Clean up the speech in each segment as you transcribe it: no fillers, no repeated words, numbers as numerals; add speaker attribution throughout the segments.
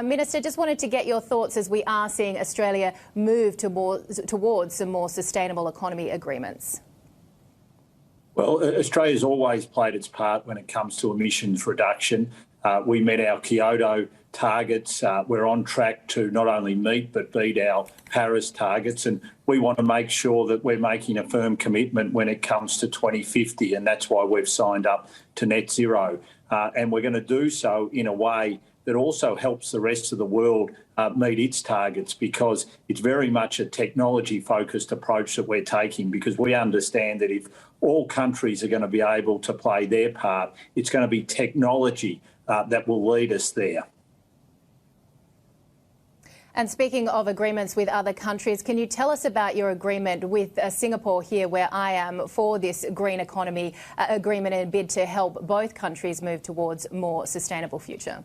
Speaker 1: Minister, just wanted to get your thoughts as we are seeing Australia move towards some more sustainable economy agreements.
Speaker 2: Well, Australia's always played its part when it comes to emissions reduction. We met our Kyoto targets. We're on track to not only meet but beat our Paris targets, and we want to make sure that we're making a firm commitment when it comes to 2050, and that's why we've signed up to net zero. And we're going to do so in a way that also helps the rest of the world meet its targets, because it's very much a technology-focused approach that we're taking, because we understand that if all countries are going to be able to play their part, it's going to be technology that will lead us there.
Speaker 1: And speaking of agreements with other countries, can you tell us about your agreement with Singapore here, where I am, for this green economy agreement and bid to help both countries move towards a more sustainable future?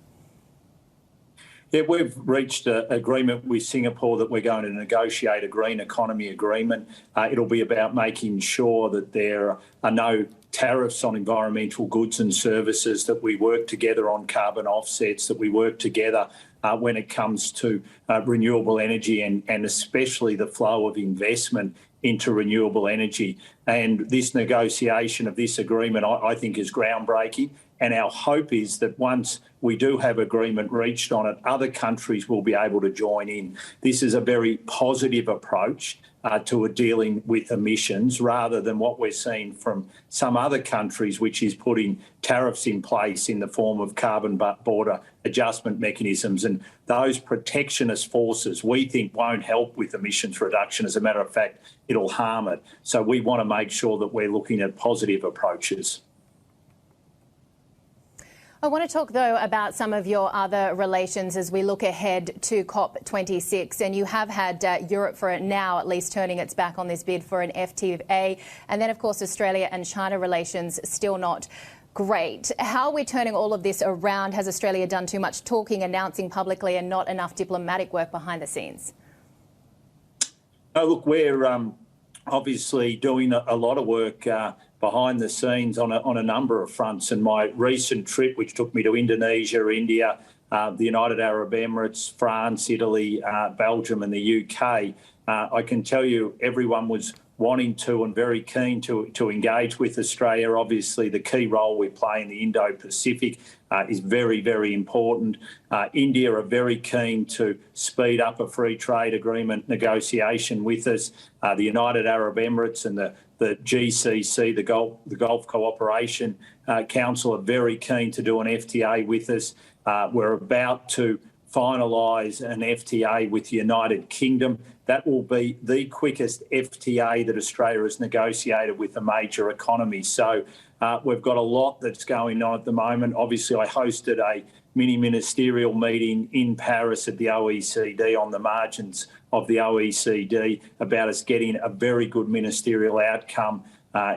Speaker 2: Yeah, we've reached an agreement with Singapore that we're going to negotiate a green economy agreement. It'll be about making sure that there are no tariffs on environmental goods and services, that we work together on carbon offsets, that we work together when it comes to renewable energy and especially the flow of investment into renewable energy. And this negotiation of this agreement, I think, is groundbreaking. And our hope is that once we do have agreement reached on it, other countries will be able to join in. This is a very positive approach to dealing with emissions, rather than what we're seeing from some other countries, which is putting tariffs in place in the form of carbon border adjustment mechanisms. And those protectionist forces, we think, won't help with emissions reduction. As a matter of fact, it'll harm it. So we want to make sure that we're looking at positive approaches.
Speaker 1: I want to talk, though, about some of your other relations as we look ahead to COP26. And you have had Europe, for now at least, turning its back on this bid for an FTA. And then, of course, Australia and China relations still not great. How are we turning all of this around? Has Australia done too much talking, announcing publicly, and not enough diplomatic work behind the scenes?
Speaker 2: No, look, we're obviously doing a lot of work behind the scenes on a number of fronts. And my recent trip, which took me to Indonesia, India, the United Arab Emirates, France, Italy, Belgium and the UK, I can tell you everyone was wanting to and very keen to engage with Australia. Obviously, the key role we play in the Indo-Pacific is very, very important. India are very keen to speed up a free trade agreement negotiation with us. The United Arab Emirates and the GCC, the Gulf Cooperation Council, are very keen to do an FTA with us. We're about to finalise an FTA with the United Kingdom. That will be the quickest FTA that Australia has negotiated with a major economy. So we've got a lot that's going on at the moment. Obviously, I hosted a mini-ministerial meeting in Paris at the OECD on the margins of the OECD about us getting a very good ministerial outcome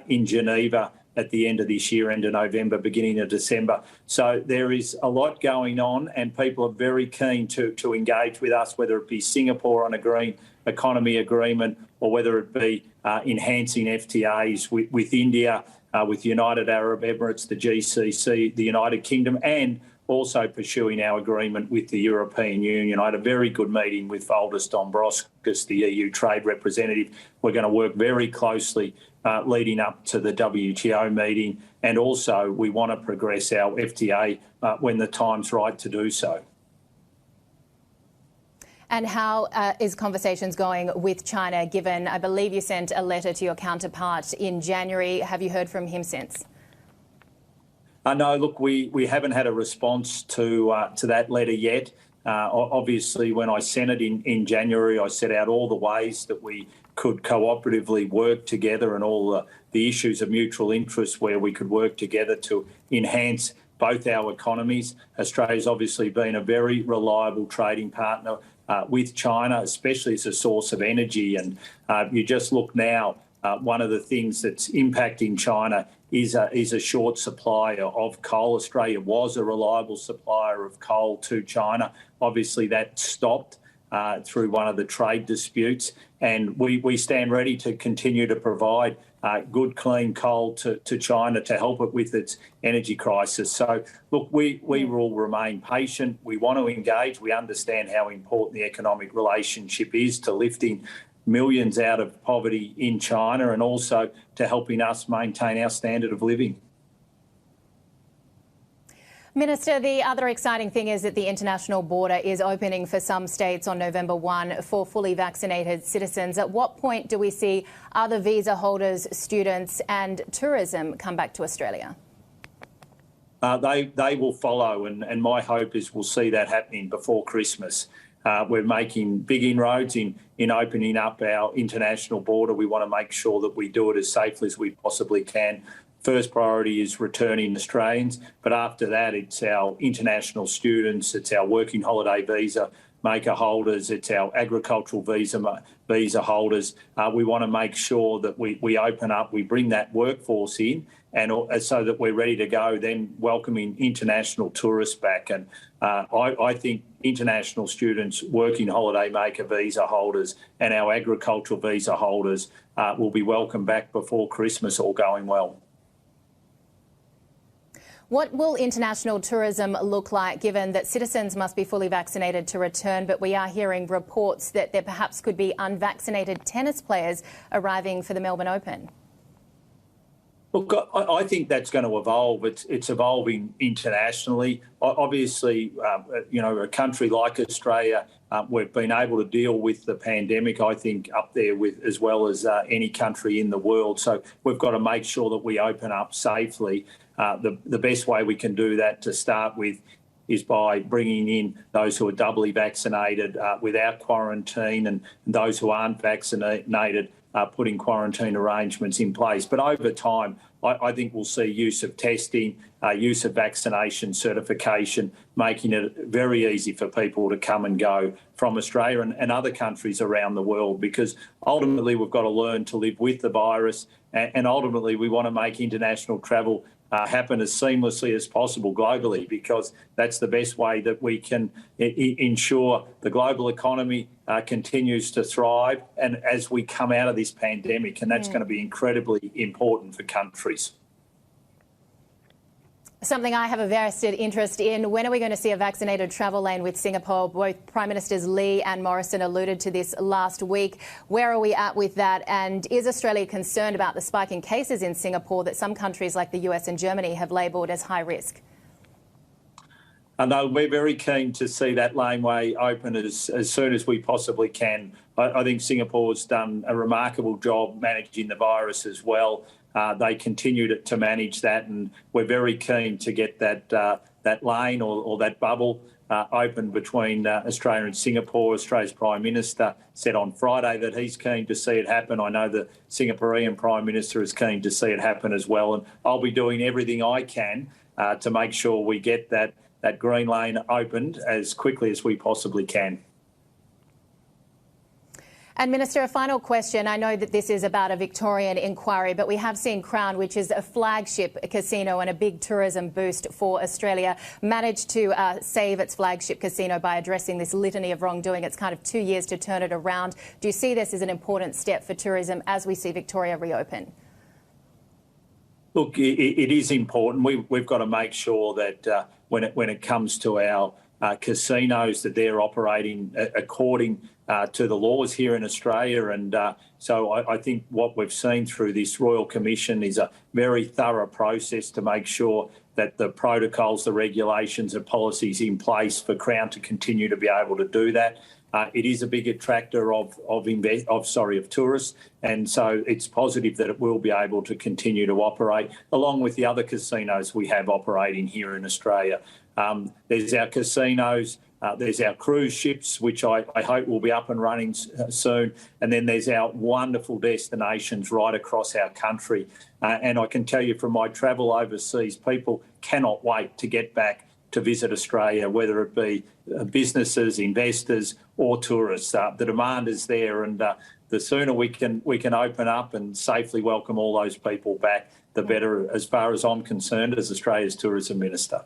Speaker 2: in Geneva at the end of this year, end of November, beginning of December. So there is a lot going on, and people are very keen to engage with us, whether it be Singapore on a green economy agreement or whether it be enhancing FTAs with India, with United Arab Emirates, the GCC, the United Kingdom, and also pursuing our agreement with the European Union. I had a very good meeting with Valdis Dombrovskis, the EU trade representative. We're going to work very closely leading up to the WTO meeting, and also we want to progress our FTA when the time's right to do so.
Speaker 1: And how is conversations going with China, given I believe you sent a letter to your counterpart in January? Have you heard from him since?
Speaker 2: No, look, we haven't had a response to that letter yet. Obviously, when I sent it in January, I set out all the ways that we could cooperatively work together and all the issues of mutual interest where we could work together to enhance both our economies. Australia's obviously been a very reliable trading partner with China, especially as a source of energy. And you just look now, one of the things that's impacting China is a short supply of coal. Australia was a reliable supplier of coal to China. Obviously, that stopped through one of the trade disputes, and we stand ready to continue to provide good, clean coal to China to help it with its energy crisis. So, look, we will remain patient. We want to engage. We understand how important the economic relationship is to lifting millions out of poverty in China and also to helping us maintain our standard of living.
Speaker 1: Minister, the other exciting thing is that the international border is opening for some states on November 1 for fully vaccinated citizens. At what point do we see other visa holders, students and tourism come back to Australia?
Speaker 2: They will follow, and my hope is we'll see that happening before Christmas. We're making big inroads in opening up our international border. We want to make sure that we do it as safely as we possibly can. First priority is returning Australians, but after that it's our international students, it's our working holiday visa maker holders, it's our agricultural visa holders. We want to make sure that we open up, we bring that workforce in, and so that we're ready to go, then welcoming international tourists back. And I think international students, working holiday maker visa holders and our agricultural visa holders will be welcomed back before Christmas, all going well.
Speaker 1: What will international tourism look like, given that citizens must be fully vaccinated to return, but we are hearing reports that there perhaps could be unvaccinated tennis players arriving for the Melbourne Open?
Speaker 2: Look, I think that's going to evolve. It's evolving internationally. Obviously, a country like Australia, we've been able to deal with the pandemic, I think, up there with as well as any country in the world. So we've got to make sure that we open up safely. The best way we can do that to start with is by bringing in those who are doubly vaccinated without quarantine, and those who aren't vaccinated putting quarantine arrangements in place. But over time, I think we'll see use of testing, use of vaccination certification, making it very easy for people to come and go from Australia and other countries around the world, because ultimately we've got to learn to live with the virus, and ultimately we want to make international travel happen as seamlessly as possible globally, because that's the best way that we can ensure the global economy continues to thrive, and as we come out of this pandemic, and that's going to be incredibly important for countries.
Speaker 1: Something I have a vested interest in. When are we going to see a vaccinated travel lane with Singapore? Both Prime Ministers Lee and Morrison alluded to this last week. Where are we at with that? And is Australia concerned about the spike in cases in Singapore that some countries like the US and Germany have labelled as high risk?
Speaker 2: No, we're very keen to see that laneway open as soon as we possibly can. I think Singapore's done a remarkable job managing the virus as well. They continue to manage that, and we're very keen to get that lane or that bubble open between Australia and Singapore. Australia's Prime Minister said on Friday that he's keen to see it happen. I know the Singaporean Prime Minister is keen to see it happen as well, and I'll be doing everything I can to make sure we get that green lane opened as quickly as we possibly can.
Speaker 1: And Minister, a final question. I know that this is about a Victorian inquiry, but we have seen Crown, which is a flagship casino and a big tourism boost for Australia, managed to save its flagship casino by addressing this litany of wrongdoing. It's kind of 2 years to turn it around. Do you see this as an important step for tourism as we see Victoria reopen?
Speaker 2: Look, it is important. We've got to make sure that when it comes to our casinos, that they're operating according to the laws here in Australia. And so I think what we've seen through this Royal Commission is a very thorough process to make sure that the protocols, the regulations and policies in place for Crown to continue to be able to do that. It is a big attractor of tourists, and so it's positive that it will be able to continue to operate along with the other casinos we have operating here in Australia. There's our casinos, there's our cruise ships, which I hope will be up and running soon, and then there's our wonderful destinations right across our country. And I can tell you from my travel overseas, people cannot wait to get back to visit Australia, whether it be businesses, investors or tourists. The demand is there, and the sooner we can open up and safely welcome all those people back, the better, as far as I'm concerned, as Australia's Tourism Minister.